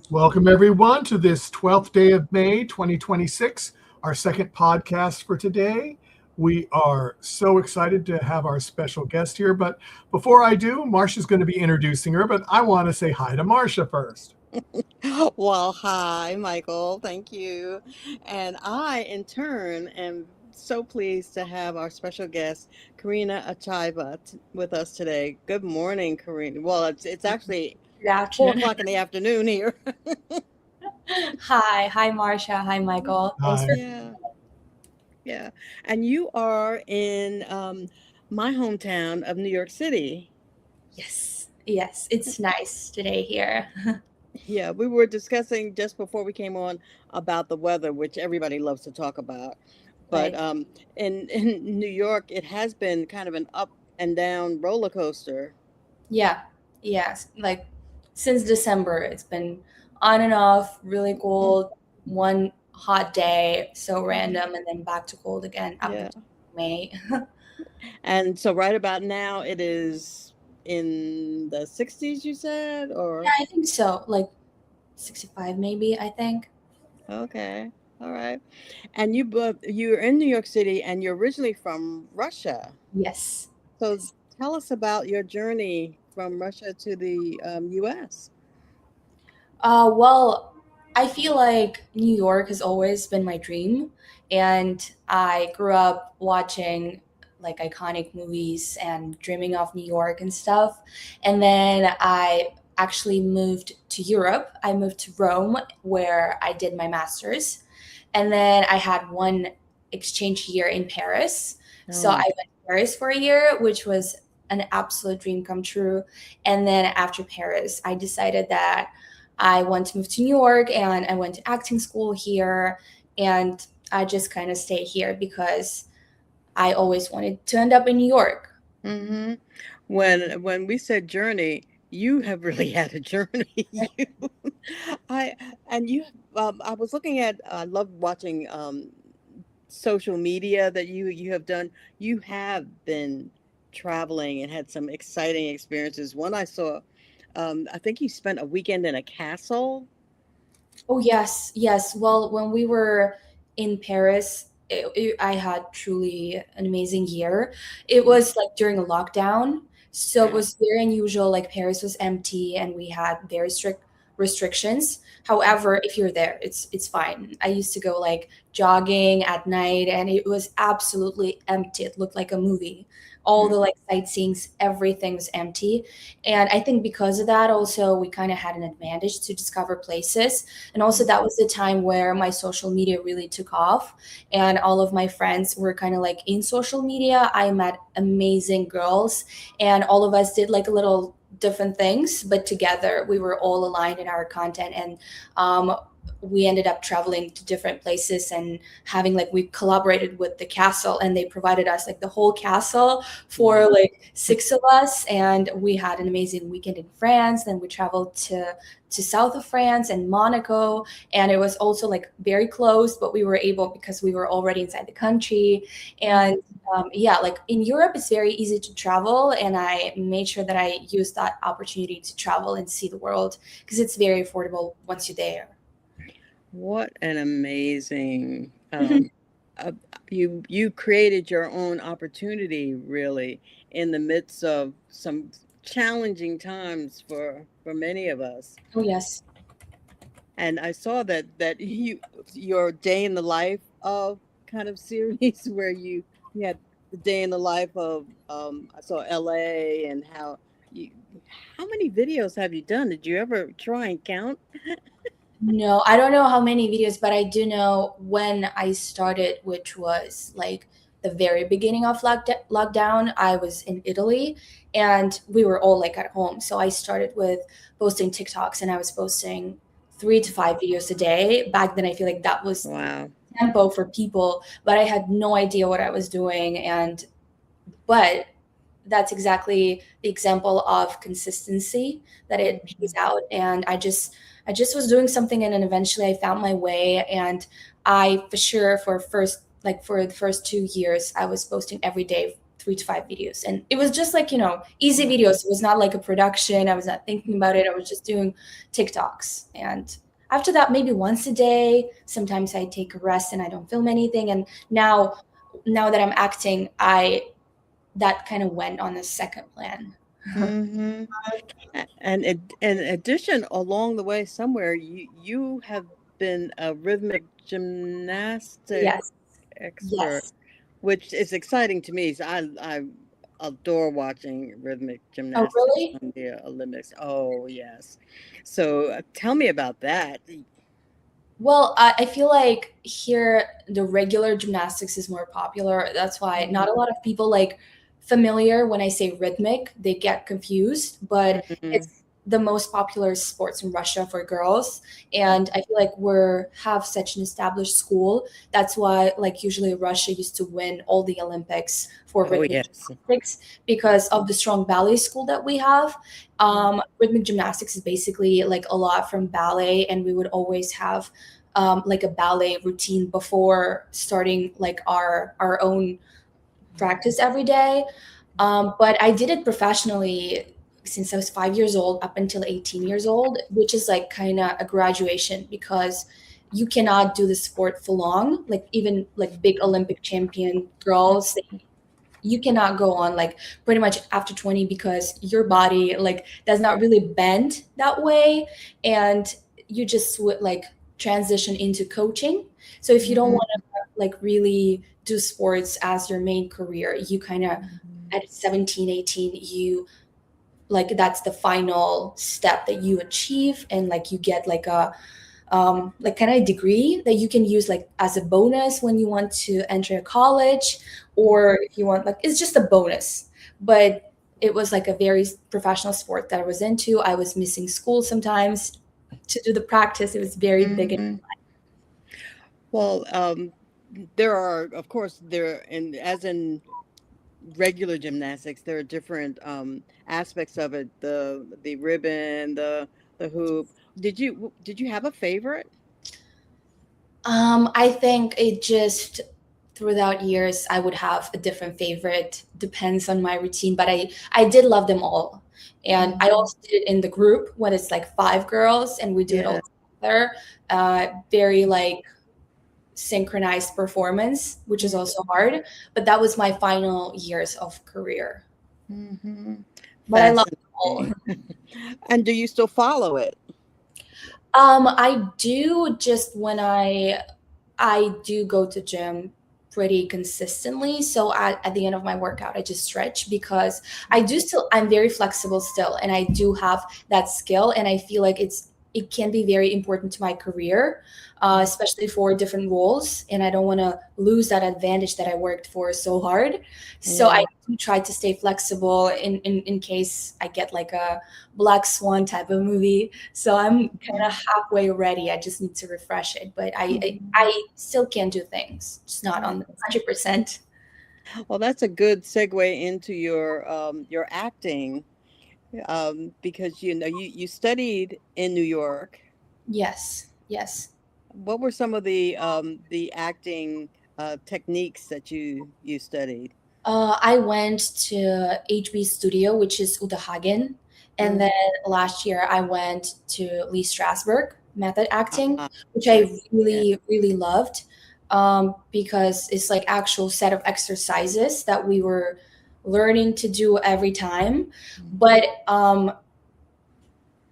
Welcome, everyone, to this 12th day of May 2026, our second podcast for today. We are so excited to have our special guest here. But before I do, Marcia's going to be introducing her, but I want to say hi to Marcia first. Well, hi, Michael. Thank you. And I, in turn, am so pleased to have our special guest, Karina Achaeva, with us today. Good morning, Karina. Well, it's actually Good four afternoon. o'clock in the afternoon here. Hi, Marcia. Hi, Michael. Thanks Hi. for. Yeah, yeah. And you are in my hometown of New York City. Yes, it's nice today here. Yeah, we were discussing just before we came on about the weather, which everybody loves to talk about. But Right. in New York, it has been kind of an up and down roller coaster. Yeah, yes. Like since December, it's been on and off, really Mm, cold. One hot day, so random, and then back to cold again up yeah. until May. And so right about now, it is in the 60s, you said, Yeah, or I think so. Like 65, maybe, I think. okay, all right. And you're in New York City, and you're originally from Russia. Yes. So Yes. tell us about your journey from Russia to the U.S. Well, I feel like New York has always been my dream, and I grew up watching like iconic movies and dreaming of New York and stuff. And then I actually moved to Europe. I moved to Rome where I did my master's. And then I had one exchange year in Paris. So I Oh, went to Paris for a year, which was an absolute dream come true. And then after Paris, I decided that I want to move to New York and I went to acting school here. And I just kind of stayed here because I always wanted to end up in New York. hmm. When we said journey, you have really had a journey. You, I and you. I was looking at. I love watching social media that you have done. You have been traveling and had some exciting experiences. One I saw. I think you spent a weekend in a castle. Oh, yes, yes. Well, when we were in Paris, I had truly an amazing year. It was like during a lockdown, so it Yeah. was very unusual. Like Paris was empty, and we had very strict restrictions. However, if you're there, it's fine. I used to go like jogging at night, and it was absolutely empty. It looked like a movie. All the like sightseeing, everything was empty, and I think because of that, also we kind of had an advantage to discover places. And also, that was the time where my social media really took off, and all of my friends were kind of like in social media. I met amazing girls, and all of us did like a little different things, but together we were all aligned in our content. And um, we ended up traveling to different places and having like we collaborated with the castle, and they provided us like the whole castle for Wow. like six of us, and we had an amazing weekend in France. Then we traveled to south of France and Monaco, and it was also like very close, but we were able because we were already inside the country. And yeah, like in Europe, it's very easy to travel, and I made sure that I used that opportunity to travel and see the world because it's very affordable once you're there. What an amazing uh, you created your own opportunity really in the midst of some challenging times for many of us. Oh yes. And I saw that your day in the life of kind of series where you had the day in the life of I saw LA and you how many videos have you done? Did you ever try and count? No, I don't know how many videos, but I do know when I started, which was like the very beginning of lockdown. I was in Italy, and we were all like at home. So I started with posting TikToks, and I was posting 3 to 5 videos a day. Back then, I feel like that was Wow. tempo for people, but I had no idea what I was doing. But that's exactly the example of consistency that it pays out. And I just was doing something, and then eventually I found my way. And I for sure for the first 2 years I was posting every day 3 to 5 videos. And it was just like, easy videos. It was not like a production. I was not thinking about it. I was just doing TikToks. And after that, maybe once a day, sometimes I take a rest and I don't film anything. And now that I'm acting, that kind of went on a second plan. Mm-hmm. And in addition, along the way somewhere, you have been a rhythmic gymnastics Yes. expert, Yes. which is exciting to me. So I adore watching rhythmic Oh, gymnastics really? on the Olympics. Oh, yes. So tell me about that. Well, I feel like here the regular gymnastics is more popular. That's why not a lot of people like familiar when I say rhythmic, they get confused, but Mhm. it's the most popular sports in Russia for girls. And I feel like have such an established school. That's why like usually Russia used to win all the Olympics for Oh, rhythmic yes. gymnastics because of the strong ballet school that we have. Rhythmic gymnastics is basically like a lot from ballet, and we would always have like a ballet routine before starting like our own practice every day. But I did it professionally since I was 5 years old up until 18 years old, which is like kind of a graduation because you cannot do the sport for long. Like even like big Olympic champion girls, you cannot go on like pretty much after 20 because your body like does not really bend that way, and you just would like transition into coaching. So if you don't want to like really do sports as your main career, you kind of at 17, 18, you like that's the final step that you achieve, and like you get like a like kind of degree that you can use like as a bonus when you want to enter a college, or if you want like it's just a bonus. But it was like a very professional sport that I was into. I was missing school sometimes to do the practice. It was very big. Mhm. Well, there are, of course, as in regular gymnastics, there are different aspects of it. The ribbon, the hoop. Did you have a favorite? I think it just throughout years I would have a different favorite. Depends on my routine, but I did love them all. And I also did it in the group when it's like 5 girls and we do it all together. Very like synchronized performance, which is also hard. But that was my final years of career. Mm-hmm. But I love them all. And do you still follow it? I do just when I do go to gym pretty consistently. So at the end of my workout, I just stretch because I'm very flexible still, and I do have that skill. And I feel like it can be very important to my career, especially for different roles. And I don't want to lose that advantage that I worked for so hard. So I do try to stay flexible in case I get like a Black Swan type of movie. So I'm kind of halfway ready. I just need to refresh it. But I still can do things, just not on 100%. Well, that's a good segue into your acting, because you studied in New York. Yes. Yes. What were some of the acting techniques that you studied? I went to HB Studio, which is Udahagen. And then last year I went to Lee Strasberg method acting, which I really, really loved, because it's like actual set of exercises that we were learning to do every time. But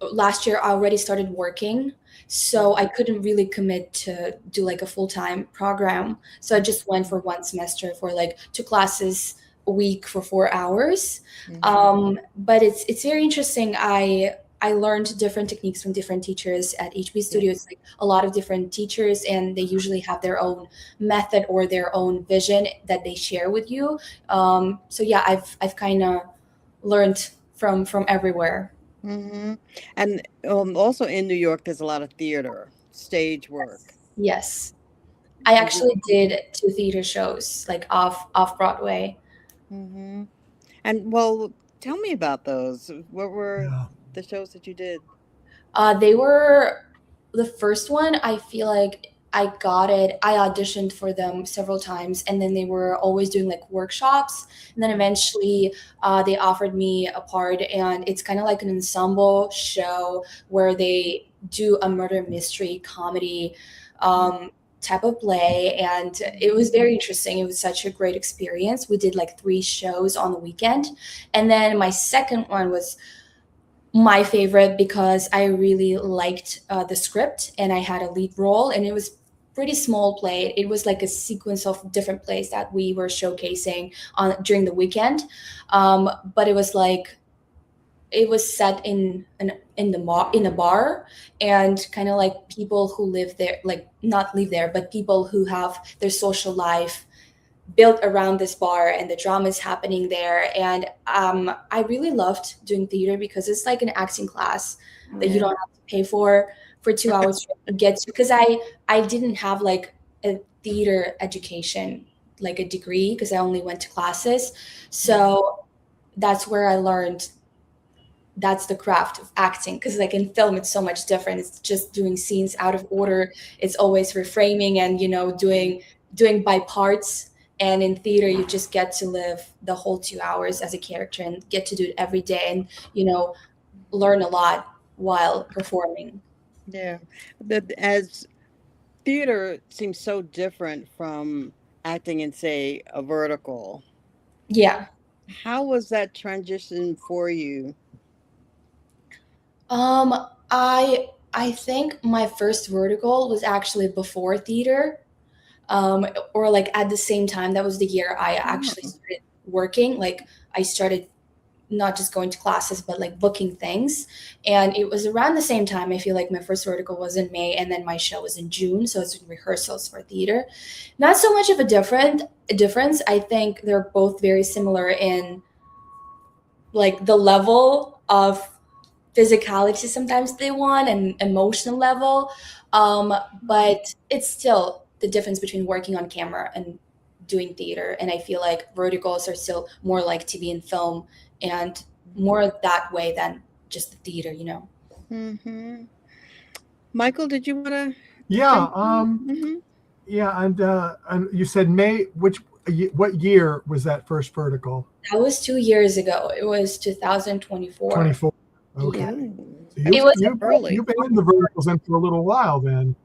last year I already started working, so I couldn't really commit to do like a full-time program. So I just went for one semester for like 2 classes a week for 4 hours. But it's very interesting. I learned different techniques from different teachers at HB Studio. It's like a lot of different teachers, and they usually have their own method or their own vision that they share with you. So yeah, I've kind of learned from everywhere. Mm-hmm. And also in New York, there's a lot of theater, stage work. Yes. I actually did 2 theater shows, like off-Broadway. Mm-hmm. And well, tell me about those. What were the shows that you did? They were the first one. I feel like I got it. I auditioned for them several times, and then they were always doing like workshops. And then eventually, they offered me a part, and it's kind of like an ensemble show where they do a murder mystery comedy type of play, and it was very interesting. It was such a great experience. We did like 3 shows on the weekend, and then my second one was my favorite because I really liked the script and I had a lead role, and it was pretty small play. It was like a sequence of different plays that we were showcasing on during the weekend, but it was like it was set in a bar, and kind of like people who live there, like not live there, but people who have their social life built around this bar, and the drama is happening there. And I really loved doing theater because it's like an acting class that you don't have to pay for 2 hours to get to, because I didn't have like a theater education, like a degree, because I only went to classes. So that's where I learned that's the craft of acting, because like in film it's so much different. It's just doing scenes out of order. It's always reframing and doing by parts. And in theater you just get to live the whole 2 hours as a character and get to do it every day, and learn a lot while performing. Yeah. As theater seems so different from acting in, say, a vertical. Yeah. How was that transition for you? I think my first vertical was actually before theater, or like at the same time. That was the year I actually started working. Like I started not just going to classes, but like booking things. And it was around the same time. I feel like my first vertical was in May, and then my show was in June. So it's rehearsals for theater. Not so much of a difference. I think they're both very similar in like the level of physicality sometimes they want, and emotional level. But it's still the difference between working on camera and doing theater. And I feel like verticals are still more like TV and film, and more that way than just the theater. Mm-hmm. Michael, did you want to? Yeah. Mm-hmm. Yeah. And you said May, what year was that first vertical? That was 2 years ago. It was 2024. 24. Okay. Yeah. So It was early. you've been in the verticals then for a little while then.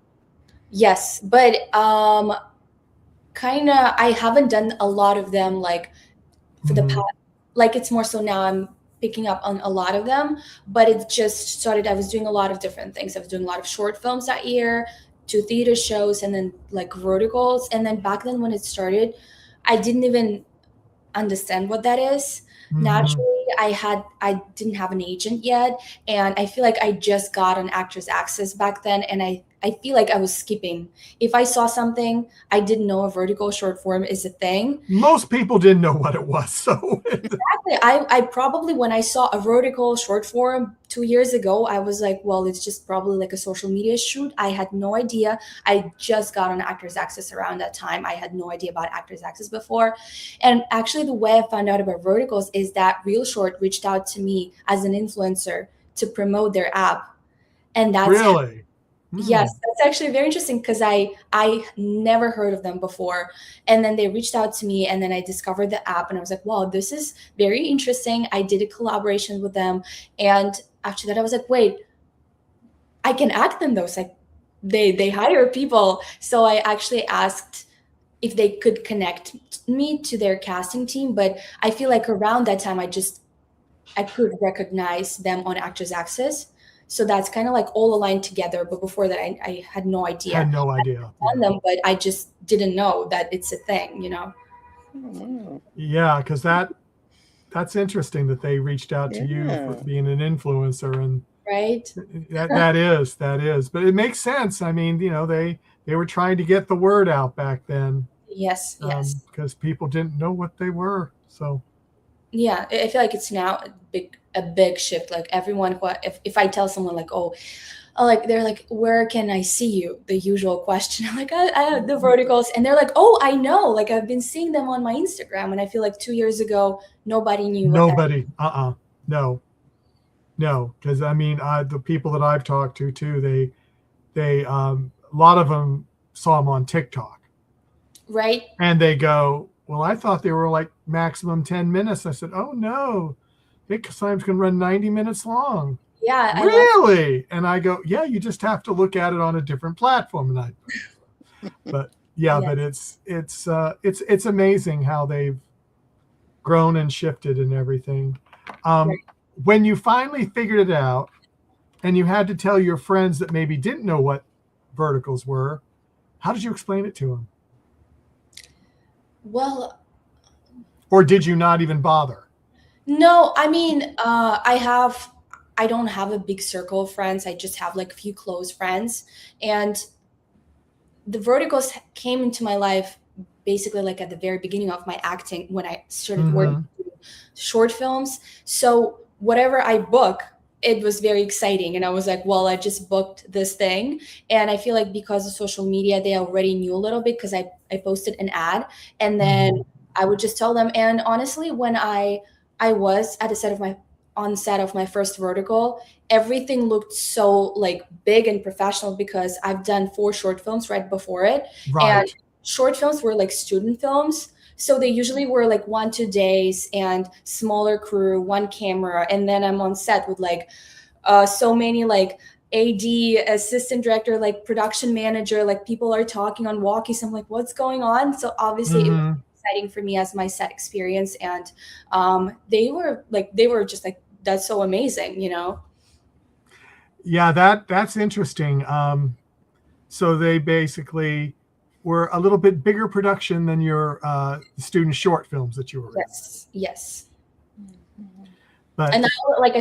Yes, but kind of I haven't done a lot of them like for the past. Like it's more so now I'm picking up on a lot of them, but it just started. I was doing a lot of different things. I was doing a lot of short films that year, 2 theater shows, and then like verticals. And then back then when it started, I didn't even understand what that is. Naturally, I didn't have an agent yet, and I feel like I just got on Actors Access back then, and I feel like I was skipping. If I saw something, I didn't know a vertical short form is a thing. Most people didn't know what it was. So Exactly. I probably, when I saw a vertical short form 2 years ago, I was like, well, it's just probably like a social media shoot. I had no idea. I just got on Actors Access around that time. I had no idea about Actors Access before. And actually the way I found out about verticals is that Real Short reached out to me as an influencer to promote their app. And that's really? Yes, that's actually very interesting, because I never heard of them before. And then they reached out to me, and then I discovered the app, and I was like, wow, this is very interesting. I did a collaboration with them. And after that I was like, wait, I can act in those. Like they hire people. So I actually asked if they could connect me to their casting team. But I feel like around that time I could recognize them on Actors Access. So that's kind of like all aligned together. But before that, I had no idea. Had no idea. On them, but I just didn't know that it's a thing. Yeah, because that's interesting that they reached out to you for being an influencer, and right. that is. But it makes sense. I mean, they were trying to get the word out back then. Yes. Because people didn't know what they were. So. Yeah, I feel like it's now a big shift. Like everyone, if I tell someone like, oh, like they're like, where can I see you? The usual question. I'm like, I have the verticals, and they're like, oh, I know. Like I've been seeing them on my Instagram, and I feel like 2 years ago nobody knew. Nobody. No. Because I mean, the people that I've talked to too, they a lot of them saw them on TikTok. Right. And they go, well, I thought they were like maximum 10 minutes. I said, oh no, they sometimes can run 90 minutes long. Yeah. Really? And I go, yeah, you just have to look at it on a different platform. But yeah, but it's amazing how they've grown and shifted and everything. When you finally figured it out and you had to tell your friends that maybe didn't know what verticals were, how did you explain it to them? Well, or did you not even bother? No, I mean, I don't have a big circle of friends. I just have like a few close friends. And the verticals came into my life basically like at the very beginning of my acting when I started working short films. So whatever I book, it was very exciting. And I was like, well, I just booked this thing. And I feel like because of social media, they already knew a little bit because I posted an ad and then I would just tell them. And honestly, when I was at on set of my first vertical, everything looked so like big and professional because I've done 4 short films right before it. Right. And short films were like student films. So they usually were like 1-2 days and smaller crew, 1 camera. And then I'm on set with like so many like AD, assistant director, like production manager, like people are talking on walkies. I'm like, what's going on? So obviously it was exciting for me as my set experience. And they were just like, that's so amazing, you know? Yeah, that's interesting. So they basically were a little bit bigger production than your student short films that you were in. Yes. But and I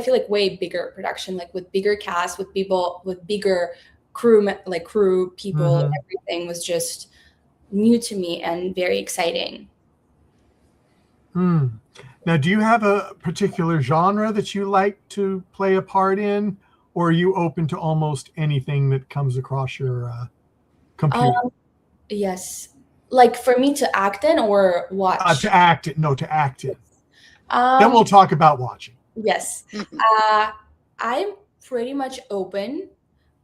feel like way bigger production, like with bigger cast, with people, with bigger crew people, everything was just new to me and very exciting. Now, do you have a particular genre that you like to play a part in, or are you open to almost anything that comes across your computer? Yes. Like for me to act in or watch? To act it. No, to act it. Then we'll talk about watching. Yes. I'm pretty much open.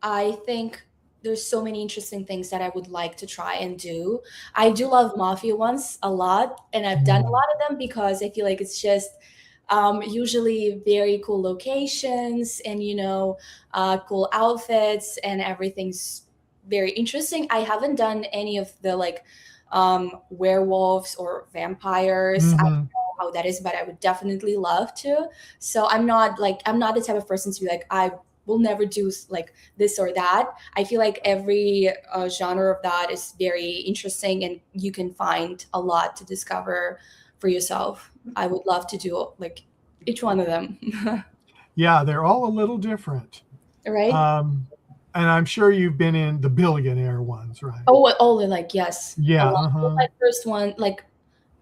I think there's so many interesting things that I would like to try and do. I do love mafia ones a lot, and I've done a lot of them because I feel like it's just usually very cool locations and, you know, cool outfits and everything's very interesting. I haven't done any of the like werewolves or vampires. I don't know how that is, but I would definitely love to. So I'm not the type of person to be like, I will never do like this or that. I feel like every genre of that is very interesting and you can find a lot to discover for yourself. I would love to do like each one of them. Yeah, they're all a little different. Right? And I'm sure you've been in the Billionaire ones, right? Oh, like, yes. Yeah. My first one, like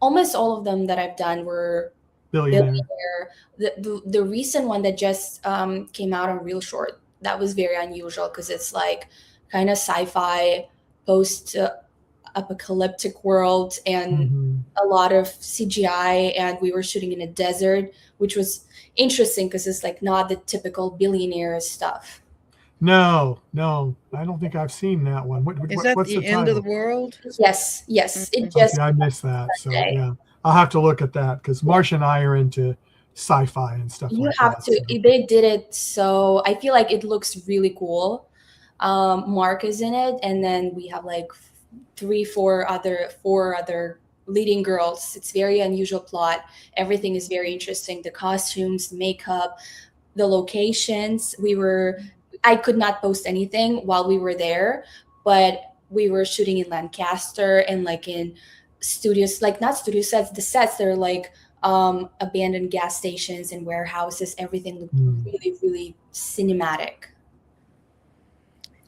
almost all of them that I've done were Billionaire. The recent one that just came out on Real Short, that was very unusual because it's like kind of sci-fi post-apocalyptic world and a lot of CGI, and we were shooting in a desert, which was interesting because it's like not the typical Billionaire stuff. No, I don't think I've seen that one. Is that what's the end of the world? Yes. It just I missed that. So yeah, I'll have to look at that because Marcia and I are into sci-fi and stuff. You have to. So. They did it so I feel like it looks really cool. Mark is in it, and then we have like 4 other leading girls. It's very unusual plot. Everything is very interesting. The costumes, the makeup, the locations. I could not post anything while we were there, but we were shooting in Lancaster and like in studios, like not studio sets, the sets that are like abandoned gas stations and warehouses. Everything looked really, really cinematic.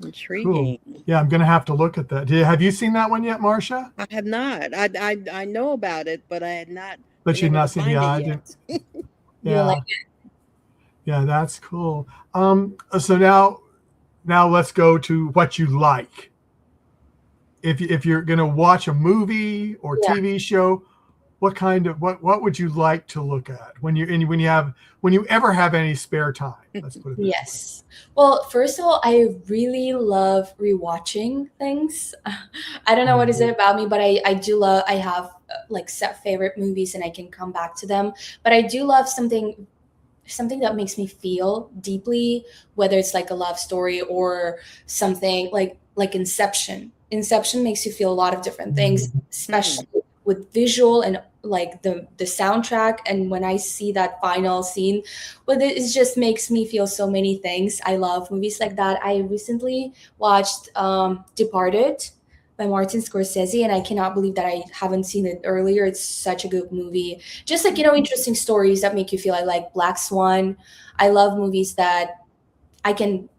Intriguing. Cool. Yeah, I'm going to have to look at that. Have you seen that one yet, Marcia? I have not. I know about it, but I had not. But you've not seen it yet. Yeah. Like it. Yeah, that's cool. So now let's go to what you like. If you're going to watch a movie or TV show, what would you like to look at when you ever have any spare time? Let's put it this way. Yes. Well, first of all, I really love rewatching things. I don't know what is it about me, but I do love, I have like set favorite movies and I can come back to them. But I do love something that makes me feel deeply, whether it's like a love story or something like Inception. Inception makes you feel a lot of different things, especially with visual and like the soundtrack. And when I see that final scene with it, it just makes me feel so many things. I love movies like that. I recently watched Departed by Martin Scorsese, and I cannot believe that I haven't seen it earlier. It's such a good movie. Just like, interesting stories that make you feel. I like Black Swan. I love movies that I can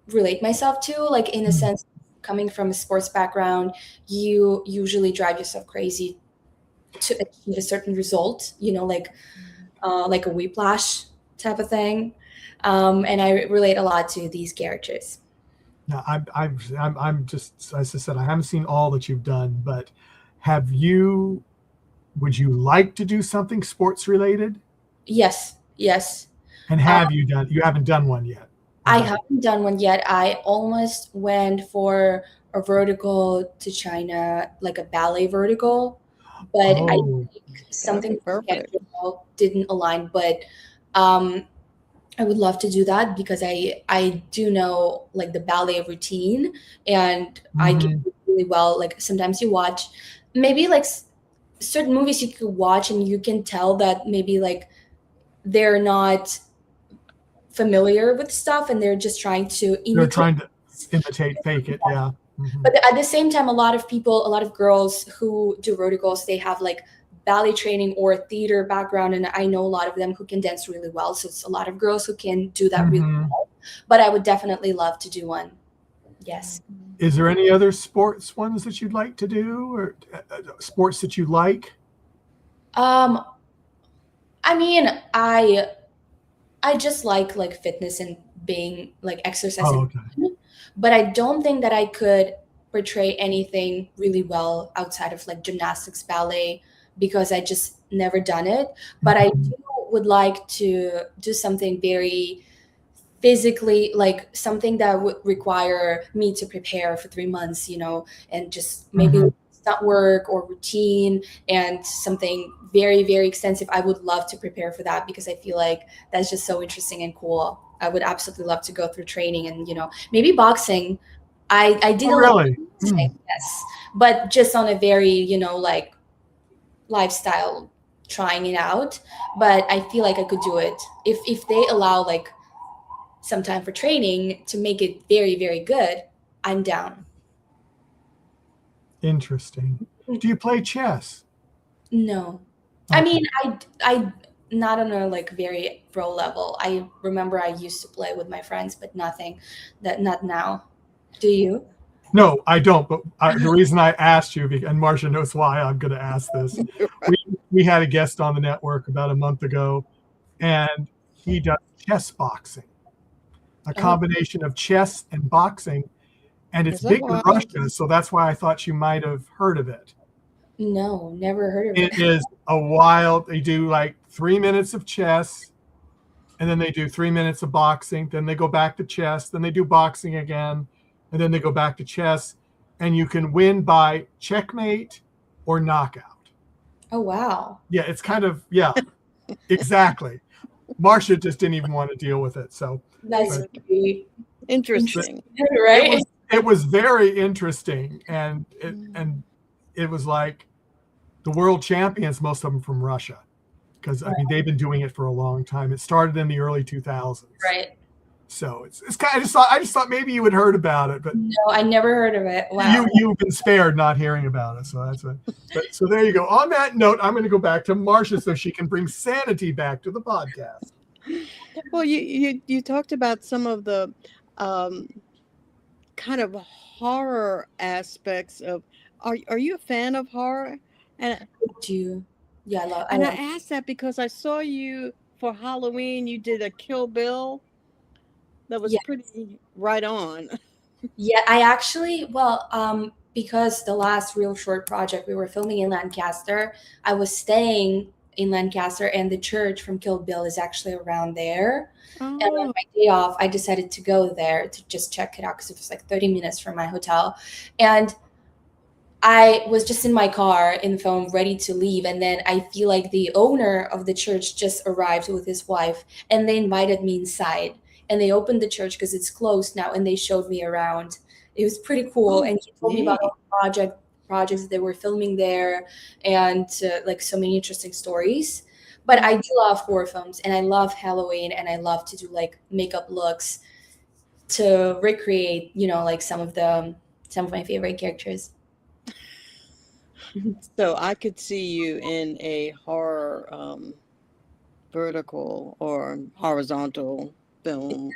relate myself to, like in a sense, coming from a sports background, you usually drive yourself crazy to achieve a certain result, like a whiplash type of thing. And I relate a lot to these characters. Now, I'm just, as I said, I haven't seen all that you've done, but would you like to do something sports related? Yes. And you haven't done one yet? I haven't done one yet. I almost went for a vertical to China, like a ballet vertical, but I think something didn't align. But I would love to do that because I do know like the ballet routine, and I can do really well. Like sometimes you watch maybe like certain movies you could watch and you can tell that maybe like they're not familiar with stuff and they're just trying to imitate, fake it. Yeah. But at the same time, a lot of girls who do verticals, they have like ballet training or theater background, and I know a lot of them who can dance really well. So it's a lot of girls who can do that really well. But I would definitely love to do one. Yes. Is there any other sports ones that you'd like to do, or sports that you like? I mean, I just like fitness and being like exercising. But I don't think that I could portray anything really well outside of like gymnastics, ballet, because I just never done it. But I would like to do something very physically, like something that would require me to prepare for 3 months, and just maybe stunt work or routine and something very, very extensive. I would love to prepare for that because I feel like that's just so interesting and cool. I would absolutely love to go through training and, maybe boxing. I did a lot of boxing, yes, but just on a very, like lifestyle, trying it out. But I feel like I could do it if they allow like some time for training to make it very, very good. I'm down. Interesting. Do you play chess? No. Okay. I mean, I not on a like very pro level. I remember I used to play with my friends, but not now. Do you? No, I don't. But the reason I asked you, and Marcia knows why I'm going to ask this. We had a guest on the network about a month ago, and he does chess boxing, a combination of chess and boxing, and it's big in Russia. So that's why I thought you might have heard of it. No, never heard of it. It is they do like 3 minutes of chess, and then they do 3 minutes of boxing. Then they go back to chess. Then they do boxing again, and then they go back to chess. And you can win by checkmate or knockout. Oh, wow. Yeah, it's kind of, exactly. Marcia just didn't even want to deal with it. So that's really interesting. Right? It was very interesting. And it was like the world champions, most of them from Russia, because I mean they've been doing it for a long time. It started in the early 2000s, right? So it's kind of I just thought maybe you had heard about it, but no, I never heard of it. Wow, you've been spared not hearing about it. So that's so there you go. On that note, I'm going to go back to Marcia so she can bring sanity back to the podcast. Well, you talked about some of the kind of horror aspects of. Are you a fan of horror? And I do. Yeah, I love. I asked that because I saw you for Halloween. You did a Kill Bill. That was pretty right on. Yeah, I actually. Well, because the last real short project we were filming in Lancaster, I was staying in Lancaster, and the church from Kill Bill is actually around there. And on Oh, my day off, I decided to go there to just check it out because it was like 30 minutes from my hotel. And I was just in my car in the phone, ready to leave. And then I feel like the owner of the church just arrived with his wife, and they invited me inside. And they opened the church because it's closed now, and they showed me around. It was pretty cool. oh, And he told me about neat. all the projects that they were filming there, and like so many interesting stories. But I Mhm. do love horror films, and I love Halloween, and I love to do like makeup looks to recreate, like some of my favorite characters. So I could see you in a horror, vertical or horizontal film.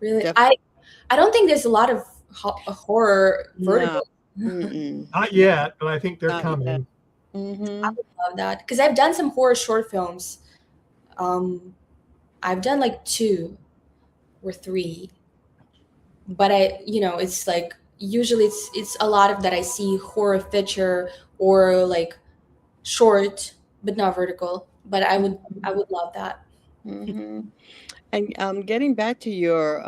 Really, Def I don't think there's a lot of horror No. vertical. Mm-mm. Not yet, but I think they're Not yet. coming. I Mm-hmm. would love that because I've done some horror short films. Um, I've done like 2 or 3, but it's like usually it's a lot of that I see horror feature or like short, but not vertical. But I would love that. Mm-hmm. And getting back to your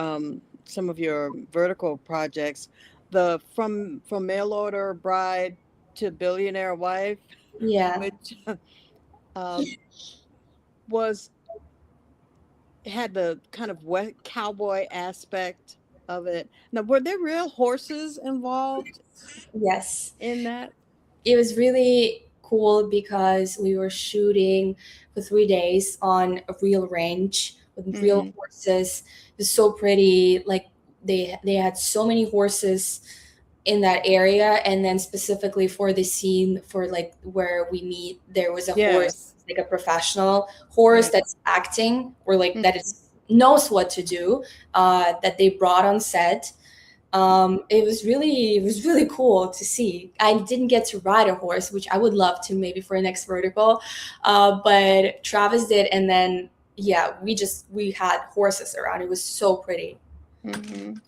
some of your vertical projects, the from mail order bride to billionaire wife, Yeah. which um, was had the kind of wet cowboy aspect of it. Now, were there real horses involved Yes. in that? It was really cool because we were shooting for 3 days on a real range with real Mm-hmm. horses. It was so pretty. Like they had so many horses in that area, and then specifically for the scene for like where we meet, there was a horse, Yes. like a professional horse Yeah. that's acting or like that Mhm. is knows what to do, that they brought on set. It was really cool to see. I didn't get to ride a horse, which I would love to maybe for a next vertical, but Travis did, and then yeah, we had horses around. It was so pretty. Mhm.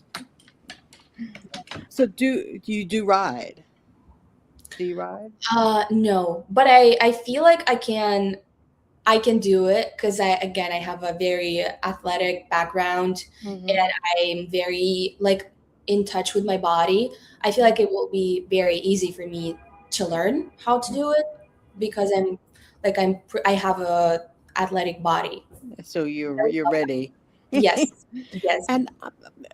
So do you do ride? Do you ride? No, but I feel like I can do it because I have a very athletic background, Mm-hmm. and I'm very like in touch with my body. I feel like it will be very easy for me to learn how to do it because I have a athletic body. So you're ready. Yes, yes, And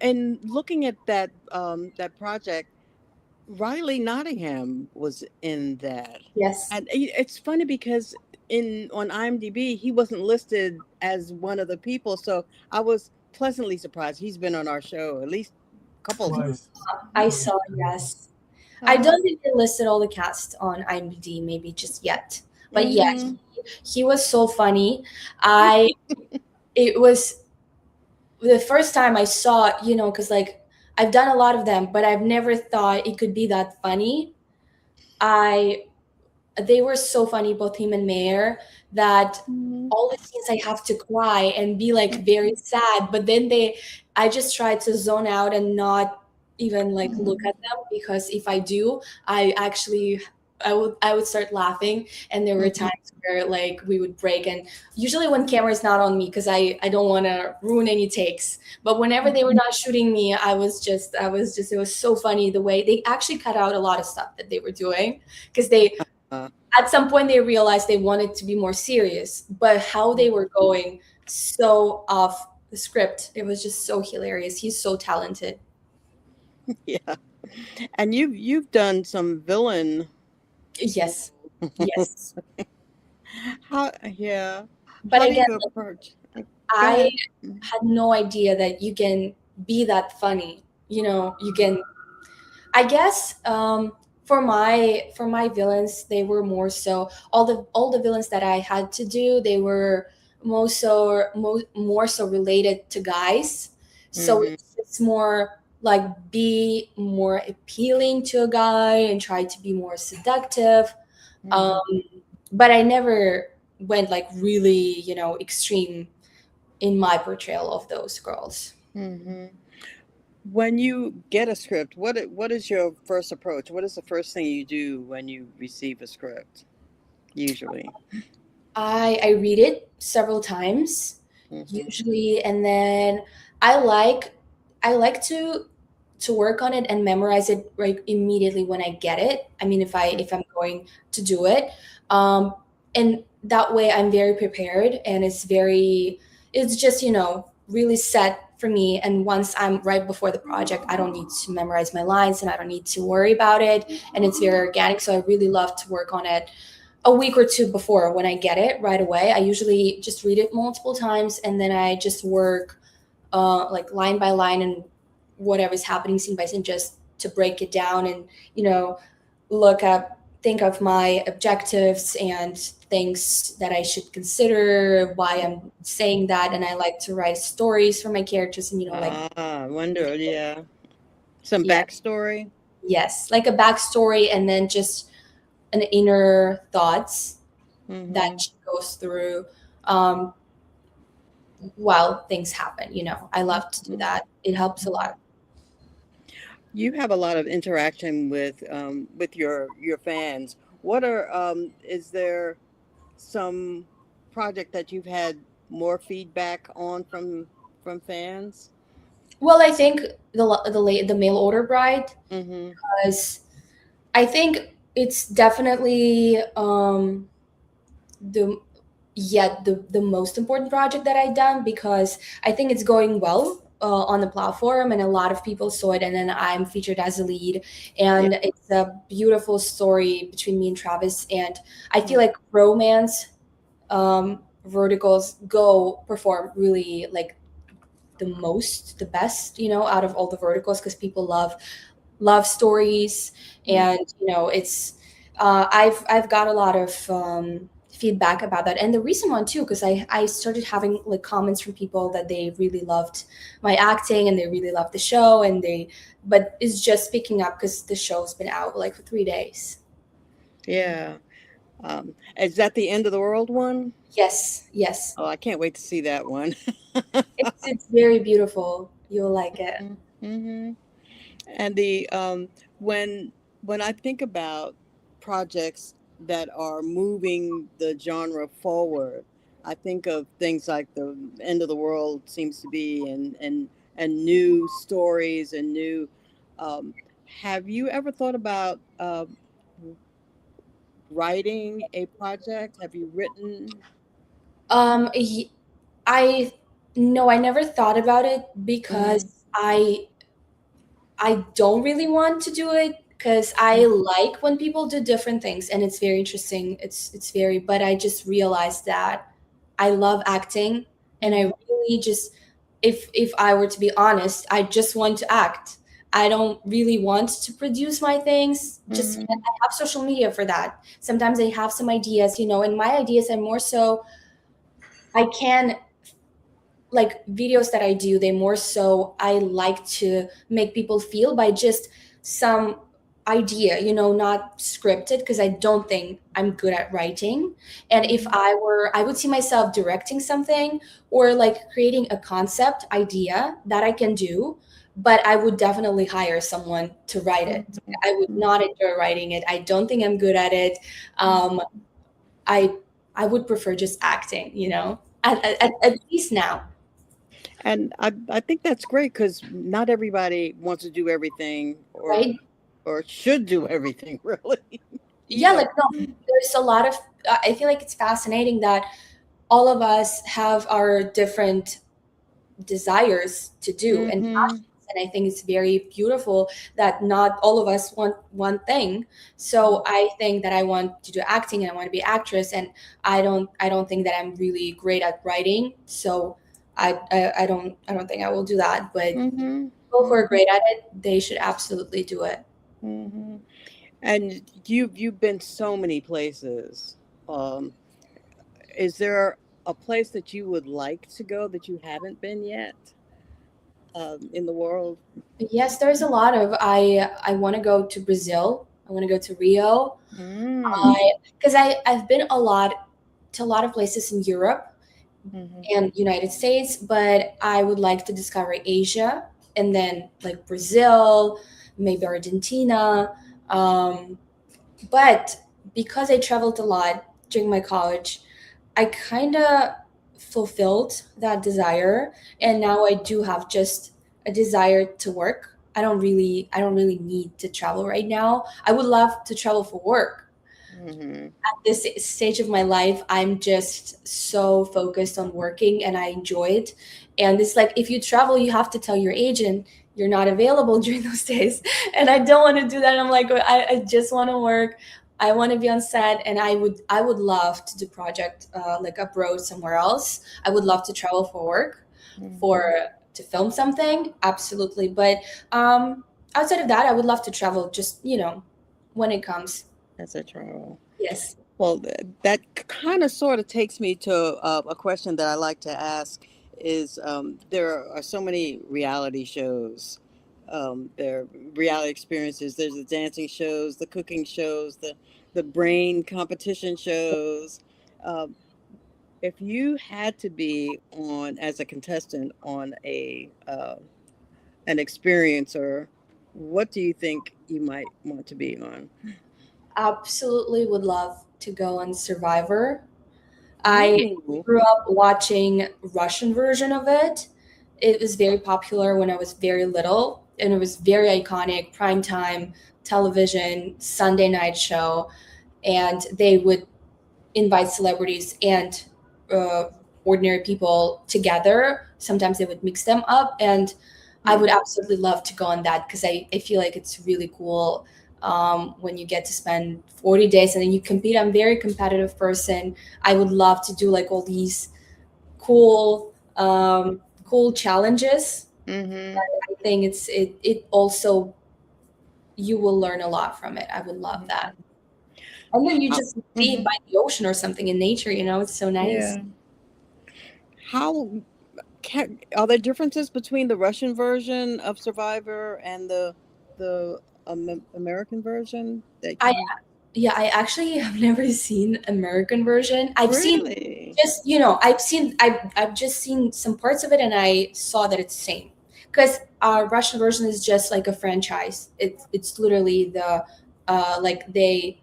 and looking at that project, Riley Nottingham was in that. yes. And it's funny because in on IMDb he wasn't listed as one of the people, so I was pleasantly surprised. He's been on our show at least a couple of times. Twice. I Twice. saw, yes. I Uh-huh. don't think they listed all the cast on IMDb, maybe just yet. But yeah, Mm-hmm. he was so funny. I It was the first time I saw it, because like I've done a lot of them, but I've never thought it could be that funny. I They were so funny, both him and Mayor, that Mm-hmm. all the scenes I have to cry and be like very sad, but then I just try to zone out and not even like look at them because if I do, I actually I would start laughing, and there were Mm-hmm. times where like we would break, and usually when camera is not on me because I don't want to ruin any takes, but whenever they were not shooting me, I was just it was so funny the way they actually cut out a lot of stuff that they were doing because they Uh, at some point they realized they wanted to be more serious, but how they were going so off the script, it was just so hilarious. He's so talented. yeah. And you've done some villain Yes, roles. yes. How yeah. But How do again, you like, approach? Go I ahead. had no idea that you can be that funny. You can. I guess for my villains, they were more so all the villains that I had to do. They were more so related to guys. So Mm-hmm. it's more like be more appealing to a guy and try to be more seductive. Um, Mm-hmm. but I never went like really extreme in my portrayal of those girls. Mm-hmm. When you get a script, what is your first approach? What is the first thing you do when you receive a script? Usually. I read it several times Hmm. usually, and then I like I like to work on it and memorize it right immediately when I get it. I mean, if I'm going to do it, um, and that way I'm very prepared, and it's just really set for me. And once I'm right before the project, I don't need to memorize my lines, and I don't need to worry about it, and it's very organic. So I really love to work on it a week or two before when I get it right away. I usually just read it multiple times, and then I just work like line by line and whatever's happening scene by scene, just to break it down and you know think of my objectives and things that I should consider, why I'm saying that. And I like to write stories for my characters, and like, Ah, wonder, yeah. Some yeah, backstory. yes, like a backstory, and then just an inner thoughts that Hmm. she goes through um, while things happen. I love to do that. It helps a lot. You have a lot of interaction with your fans. What are is there some project that you've had more feedback on from fans? Well, I think the mail order bride, Mm-hmm. because I think it's definitely the the most important project that I've done, because I think it's going well on the platform, and a lot of people saw it, and then I'm featured as a lead, Yeah. and it's a beautiful story between me and Travis. And I feel like romance verticals go perform really like the best, out of all the verticals, because people love stories. Mm. And it's I've got a lot of feedback about that. And the recent one too, because I started having like comments from people that they really loved my acting, and they really loved the show, and but it's just picking up because the show's been out like for 3 days. Yeah. Is that the end of the world one? Yes, yes. Oh, I can't wait to see that one. It's very beautiful. You'll like it. Hmm. And the when I think about projects that are moving the genre forward, I think of things like the end of the world seems to be, and new stories and new. Um, have you ever thought about writing a project? Have you written? Y- I No, I never thought about it, Hmm. because I don't really want to do it, because I like when people do different things, and it's very interesting. It's very, but I just realized that I love acting, and Hmm. I really just, if I were to be honest, I just want to act. I don't really want to produce my things. Just, and Hmm. I have social media for that. Sometimes I have some ideas, and my ideas are more so I can, like, videos that I do, they more so I like to make people feel by just some idea, not scripted, because I don't think I'm good at writing. And if Hmm. I would see myself directing something, or like creating a concept idea that I can do, but I would definitely hire someone to write it. I would not enjoy writing it. I don't think I'm good at it. um I I would prefer just acting, at least now. And I think that's great because not everybody wants to do everything Right? or should do everything really Yeah, like, either. no, there's a lot of I feel like it's fascinating that all of us have our different desires to do and Mm-hmm. passions. And I think it's very beautiful that not all of us want one thing. So I think that I want to do acting, and I want to be actress, and I don't think that I'm really great at writing. So I don't think I will do that. But Mm-hmm. people who are Mm-hmm. great at it, they should absolutely do it. Mm-hmm. And you've been so many places. Um, is there a place that you would like to go that you haven't been yet in the world? Yes, there's a lot of I want to go to Brazil. I want to go to Rio. Mm. I've been a lot of places in Europe Mm-hmm. and United States, but I would like to discover Asia. and then like Brazil, maybe Argentina. But because I traveled a lot during my college, I kind of fulfilled that desire, and now I do have just a desire to work. I don't really need to travel right now. I would love to travel for work. Mm-hmm. At this stage of my life, I'm just so focused on working and I enjoy it. And it's like if you travel, you have to tell your agent you're not available during those days. And I don't want to do that. I'm like, I just want to work. I want to be on set, and I would love to do project like abroad somewhere else. I would love to travel for work, for to film something, absolutely. But outside of that, I would love to travel. Just when it comes. That's a travel. Yes. Well, that kind of sort of takes me to a question that I like to ask is there are so many reality shows. There are reality experiences. There's the dancing shows, the cooking shows, the brain competition shows. Um, if you had to be on as a contestant on an experiencer, what do you think you might want to be on? Absolutely would love to go on Survivor. I Ooh. grew up watching Russian version of it. It was very popular when I was very little, and it was very iconic primetime television Sunday night show. And they would invite celebrities and uh, ordinary people together. Sometimes they would mix them up, and I would absolutely love to go on that because I feel like it's really cool when you get to spend 40 days and then you compete. I'm a very competitive person. I would love to do like all these cool challenges. Mm-hmm. I think it also you will learn a lot from it. I would love that. And then you just be Mhm. by the ocean or something in nature, it's so nice. Yeah. How are there differences between the Russian version of Survivor and the American version that I you Yeah, I actually have never seen American version. I've seen really? just I've just seen some parts of it and I saw that it's the same. Because our Russian version is just like a franchise. It's literally the like they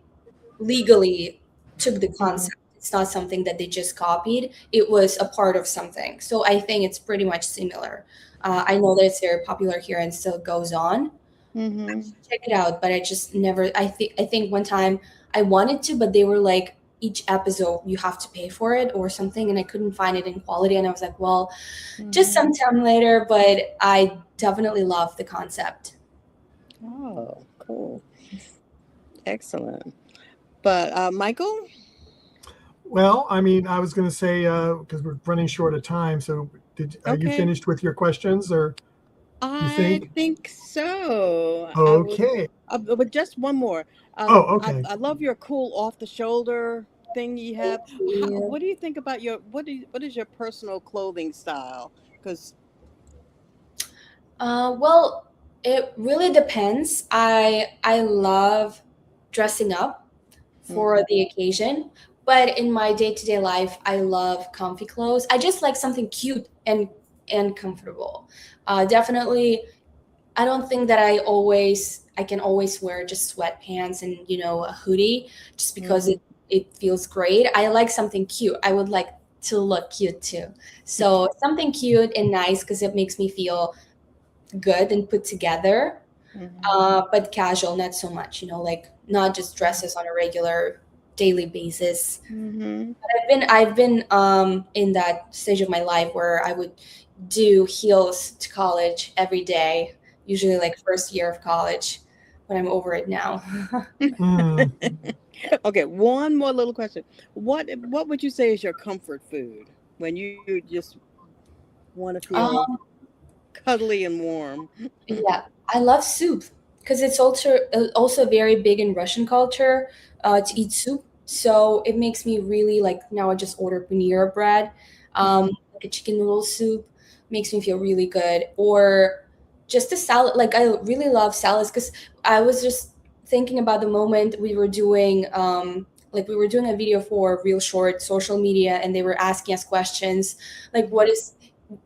legally took the Mhm. concept. It's not something that they just copied. It was a part of something. So I think it's pretty much similar. I know that it's very popular here and still goes on. Mhm. Check it out, but I just never. I think one time I wanted to, but they were like each episode you have to pay for it or something, and I couldn't find it in quality, and I was like, well, just Mhm. sometime later. But I definitely love the concept. Oh, cool. Excellent. But Michael? Well, I mean, I was going to say because we're running short of time. So, are you Okay. finished with your questions, or you I think? think so. I would, Okay. but just one more. Oh, okay. I love your cool off the shoulder thing you have. Yeah. What do you think about what is your personal clothing style? Because Well, it really depends. I love dressing up for the occasion, but in my day-to-day life, I love comfy clothes. I just like something cute and comfortable. Definitely, I don't think that I can always wear just sweatpants and a hoodie just because it feels great. I like something cute. I would like to look cute too. So something cute and nice because it makes me feel good and put together, but casual, not so much, like not just dresses on a regular daily basis. Mm-hmm. But I've been in that stage of my life where I would do heels to college every day, usually like first year of college, but I'm over it now. Mm. Okay, one more little question. What would you say is your comfort food when you just want to feel um, cuddly and warm? yeah, I love soup because it's also very big in Russian culture to eat soup. So it makes me really like now I just order paneer bread, like a chicken noodle soup makes me feel really good. Or just a salad. Like I really love salads because I was just thinking about the moment we were doing like we were doing a video for Real Short social media and they were asking us questions like what is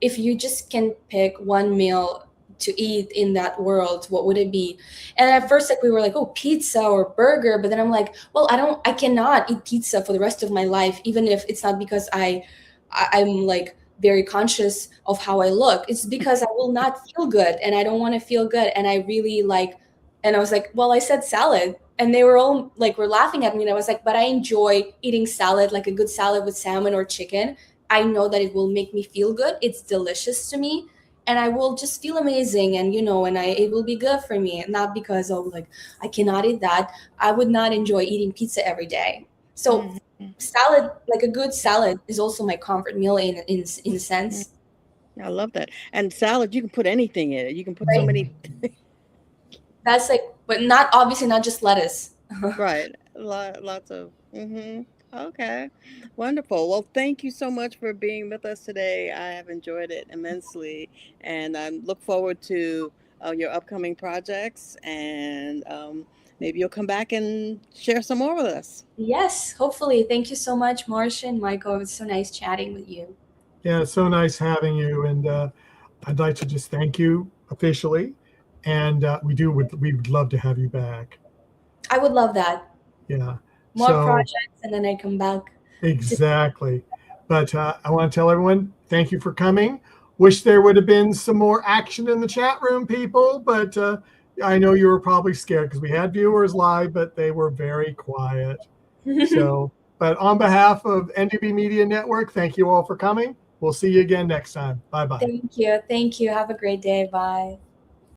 if you just can pick one meal to eat in that world, what would it be? And at first, like, we were like, oh, pizza or burger, but then I'm like, well, I cannot eat pizza for the rest of my life, even if it's not because I'm like very conscious of how I look. It's because I will not feel good, and I don't want to feel good. And I really like, and I was like, well, I said salad. And they were all like, were laughing at me. And I was like, but I enjoy eating salad, like a good salad with salmon or chicken. I know that it will make me feel good. It's delicious to me. And I will just feel amazing. And, and it will be good for me. Not because, oh, like, I cannot eat that. I would not enjoy eating pizza every day. So salad, like a good salad, is also my comfort meal in a sense. I love that. And salad, you can put anything in it. You can put so Right. many. That's like, but not obviously not just lettuce. Right. Lots of. Okay. Wonderful. Well, thank you so much for being with us today. I have enjoyed it immensely, and I look forward to your upcoming projects, and maybe you'll come back and share some more with us. Yes, hopefully. Thank you so much, Marcia and Michael. It was so nice chatting with you. Yeah, it's so nice having you. And I'd like to just thank you officially. And we would love to have you back. I would love that. Yeah. More projects, and then I come back. Exactly. But I want to tell everyone, thank you for coming. Wish there would have been some more action in the chat room, people. But I know you were probably scared because we had viewers live, but they were very quiet. So, but on behalf of NDB Media Network, thank you all for coming. We'll see you again next time. Bye-bye. Thank you. Thank you. Have a great day. Bye.